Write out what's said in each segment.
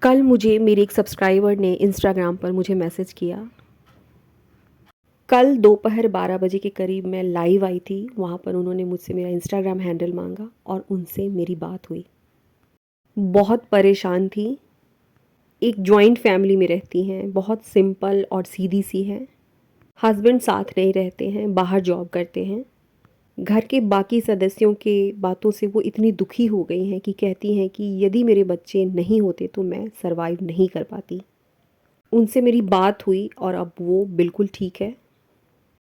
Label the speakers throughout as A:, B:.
A: कल मुझे मेरे एक सब्सक्राइबर ने इंस्टाग्राम पर मुझे मैसेज किया। कल दोपहर 12 बजे के करीब मैं लाइव आई थी, वहाँ पर उन्होंने मुझसे मेरा इंस्टाग्राम हैंडल मांगा और उनसे मेरी बात हुई। बहुत परेशान थी। एक जॉइंट फैमिली में रहती हैं, बहुत सिंपल और सीधी सी है। हस्बैंड साथ नहीं रहते हैं, बाहर जॉब करते हैं। घर के बाकी सदस्यों के बातों से वो इतनी दुखी हो गई हैं कि कहती हैं कि यदि मेरे बच्चे नहीं होते तो मैं सरवाइव नहीं कर पाती। उनसे मेरी बात हुई और अब वो बिल्कुल ठीक है।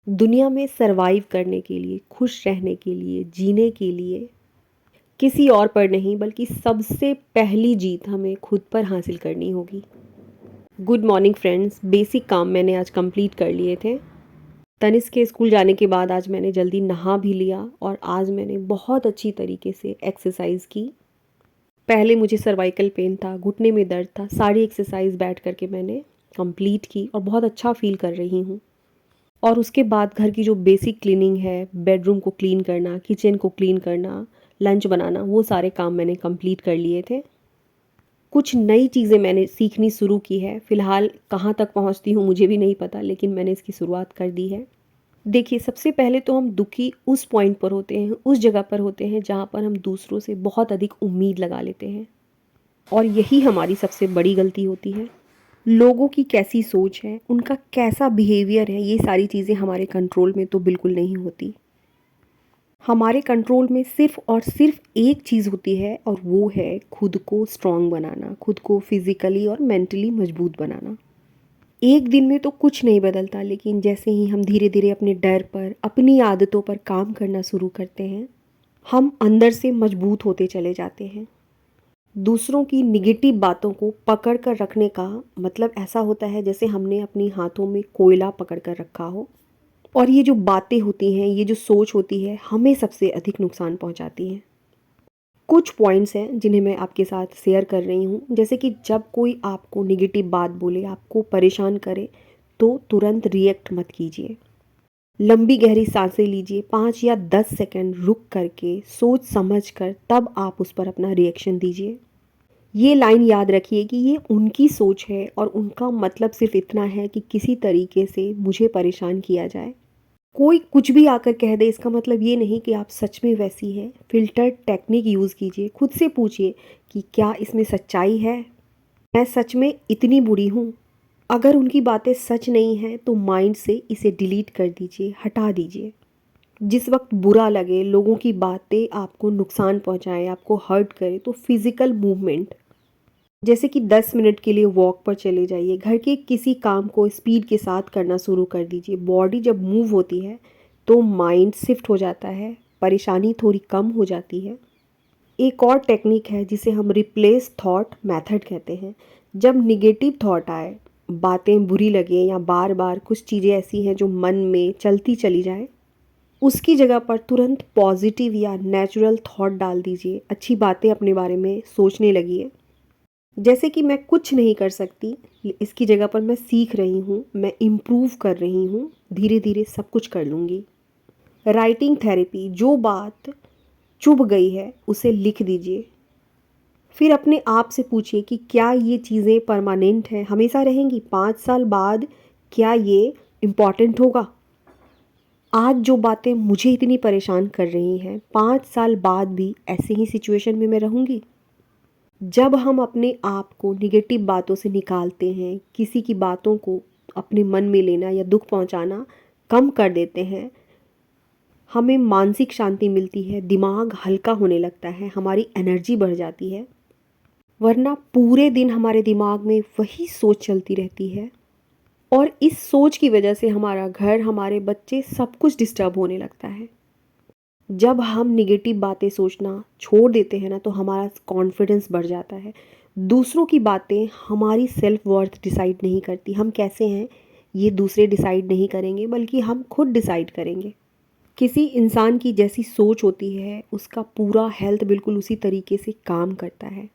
A: दुनिया में सरवाइव करने के लिए, खुश रहने के लिए, जीने के लिए किसी और पर नहीं बल्कि सबसे पहली जीत हमें खुद पर हासिल करनी होगी। Good morning friends. बेसिक काम मैंने आज कंप्लीट कर लिए थे। तनिष्क के स्कूल जाने के बाद आज मैंने जल्दी नहा भी लिया और आज मैंने बहुत अच्छी तरीके से एक्सरसाइज की। पहले मुझे सर्वाइकल पेन था, घुटने में दर्द था, सारी एक्सरसाइज बैठ करके मैंने कंप्लीट की और बहुत अच्छा फील कर रही हूँ। और उसके बाद घर की जो बेसिक क्लीनिंग है, बेडरूम को क्लीन करना, किचन को क्लीन करना, लंच बनाना, वो सारे काम मैंने कंप्लीट कर लिए थे। कुछ नई चीज़ें मैंने सीखनी शुरू की है। फ़िलहाल कहाँ तक पहुँचती हूँ मुझे भी नहीं पता, लेकिन मैंने इसकी शुरुआत कर दी है। देखिए, सबसे पहले तो हम दुखी उस पॉइंट पर होते हैं, उस जगह पर होते हैं जहाँ पर हम दूसरों से बहुत अधिक उम्मीद लगा लेते हैं और यही हमारी सबसे बड़ी गलती होती है। लोगों की कैसी सोच है, उनका कैसा बिहेवियर है, ये सारी चीज़ें हमारे कंट्रोल में तो बिल्कुल नहीं होती। हमारे कंट्रोल में सिर्फ़ और सिर्फ एक चीज़ होती है और वो है खुद को स्ट्रॉन्ग बनाना, खुद को फिज़िकली और मेंटली मजबूत बनाना। एक दिन में तो कुछ नहीं बदलता, लेकिन जैसे ही हम धीरे धीरे अपने डर पर, अपनी आदतों पर काम करना शुरू करते हैं, हम अंदर से मजबूत होते चले जाते हैं। दूसरों की निगेटिव बातों को पकड़ कर रखने का मतलब ऐसा होता है जैसे हमने अपनी हाथों में कोयला पकड़ कर रखा हो। और ये जो बातें होती हैं, ये जो सोच होती है, हमें सबसे अधिक नुकसान पहुंचाती है। कुछ पॉइंट्स हैं जिन्हें मैं आपके साथ शेयर कर रही हूँ। जैसे कि जब कोई आपको निगेटिव बात बोले, आपको परेशान करे, तो तुरंत रिएक्ट मत कीजिए। लंबी गहरी सांसें लीजिए, 5 या 10 सेकंड रुक करके सोच समझ कर तब आप उस पर अपना रिएक्शन दीजिए। ये लाइन याद रखिए कि ये उनकी सोच है और उनका मतलब सिर्फ इतना है कि किसी तरीके से मुझे परेशान किया जाए। कोई कुछ भी आकर कह दे, इसका मतलब ये नहीं कि आप सच में वैसी हैं। फ़िल्टर टेक्निक यूज़ कीजिए। खुद से पूछिए कि क्या इसमें सच्चाई है? मैं सच में इतनी बुरी हूँ? अगर उनकी बातें सच नहीं हैं तो माइंड से इसे डिलीट कर दीजिए, हटा दीजिए। जिस वक्त बुरा लगे, लोगों की बातें आपको नुकसान पहुँचाएँ, आपको हर्ट करे, तो फिज़िकल मूवमेंट जैसे कि 10 मिनट के लिए वॉक पर चले जाइए। घर के किसी काम को स्पीड के साथ करना शुरू कर दीजिए। बॉडी जब मूव होती है तो माइंड शिफ्ट हो जाता है, परेशानी थोड़ी कम हो जाती है। एक और टेक्निक है जिसे हम रिप्लेस थॉट मेथड कहते हैं। जब निगेटिव थॉट आए, बातें बुरी लगे या बार बार कुछ चीज़ें ऐसी हैं जो मन में चलती चली जाए, उसकी जगह पर तुरंत पॉजिटिव या नेचुरल थॉट डाल दीजिए। अच्छी बातें अपने बारे में सोचने लगिए। जैसे कि मैं कुछ नहीं कर सकती, इसकी जगह पर मैं सीख रही हूँ, मैं इम्प्रूव कर रही हूँ, धीरे धीरे सब कुछ कर लूँगी। राइटिंग थेरेपी, जो बात चुभ गई है उसे लिख दीजिए। फिर अपने आप से पूछिए कि क्या ये चीज़ें परमानेंट हैं, हमेशा रहेंगी? 5 साल बाद क्या ये इम्पॉर्टेंट होगा? आज जो बातें मुझे इतनी परेशान कर रही हैं, 5 साल बाद भी ऐसे ही सिचुएशन में मैं रहूँगी? जब हम अपने आप को निगेटिव बातों से निकालते हैं, किसी की बातों को अपने मन में लेना या दुख पहुंचाना कम कर देते हैं, हमें मानसिक शांति मिलती है, दिमाग हल्का होने लगता है, हमारी एनर्जी बढ़ जाती है। वरना पूरे दिन हमारे दिमाग में वही सोच चलती रहती है और इस सोच की वजह से हमारा घर, हमारे बच्चे, सब कुछ डिस्टर्ब होने लगता है। जब हम निगेटिव बातें सोचना छोड़ देते हैं ना, तो हमारा कॉन्फिडेंस बढ़ जाता है। दूसरों की बातें हमारी सेल्फ वर्थ डिसाइड नहीं करती। हम कैसे हैं ये दूसरे डिसाइड नहीं करेंगे, बल्कि हम खुद डिसाइड करेंगे। किसी इंसान की जैसी सोच होती है, उसका पूरा हेल्थ बिल्कुल उसी तरीके से काम करता है।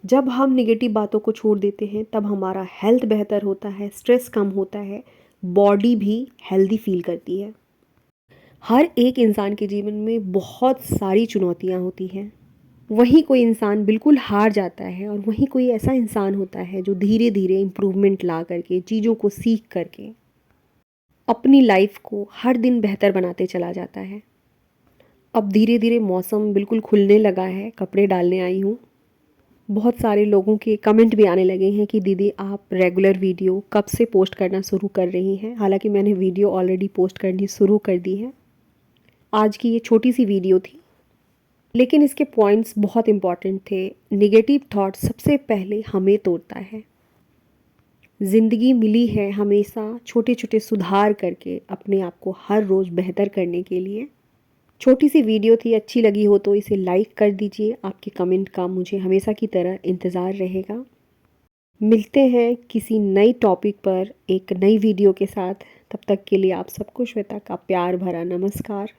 A: जब हम निगेटिव बातों को छोड़ देते हैं तब हमारा हेल्थ बेहतर होता है, स्ट्रेस कम होता है, बॉडी भी हेल्दी फील करती है। हर एक इंसान के जीवन में बहुत सारी चुनौतियाँ होती हैं, वहीं कोई इंसान बिल्कुल हार जाता है और वहीं कोई ऐसा इंसान होता है जो धीरे धीरे इम्प्रूवमेंट ला करके, चीज़ों को सीख करके अपनी लाइफ को हर दिन बेहतर बनाते चला जाता है। अब धीरे धीरे मौसम बिल्कुल खुलने लगा है, कपड़े डालने आई हूँ। बहुत सारे लोगों के कमेंट भी आने लगे हैं कि दीदी आप रेगुलर वीडियो कब से पोस्ट करना शुरू कर रही हैं। हालांकि मैंने वीडियो ऑलरेडी पोस्ट करनी शुरू कर दी है। आज की ये छोटी सी वीडियो थी, लेकिन इसके पॉइंट्स बहुत इम्पॉर्टेंट थे। नेगेटिव थॉट सबसे पहले हमें तोड़ता है। ज़िंदगी मिली है हमेशा छोटे छोटे सुधार करके अपने आप को हर रोज़ बेहतर करने के लिए। छोटी सी वीडियो थी, अच्छी लगी हो तो इसे लाइक कर दीजिए। आपके कमेंट का मुझे हमेशा की तरह इंतज़ार रहेगा। मिलते हैं किसी नई टॉपिक पर एक नई वीडियो के साथ। तब तक के लिए आप सबको श्वेता का प्यार भरा नमस्कार।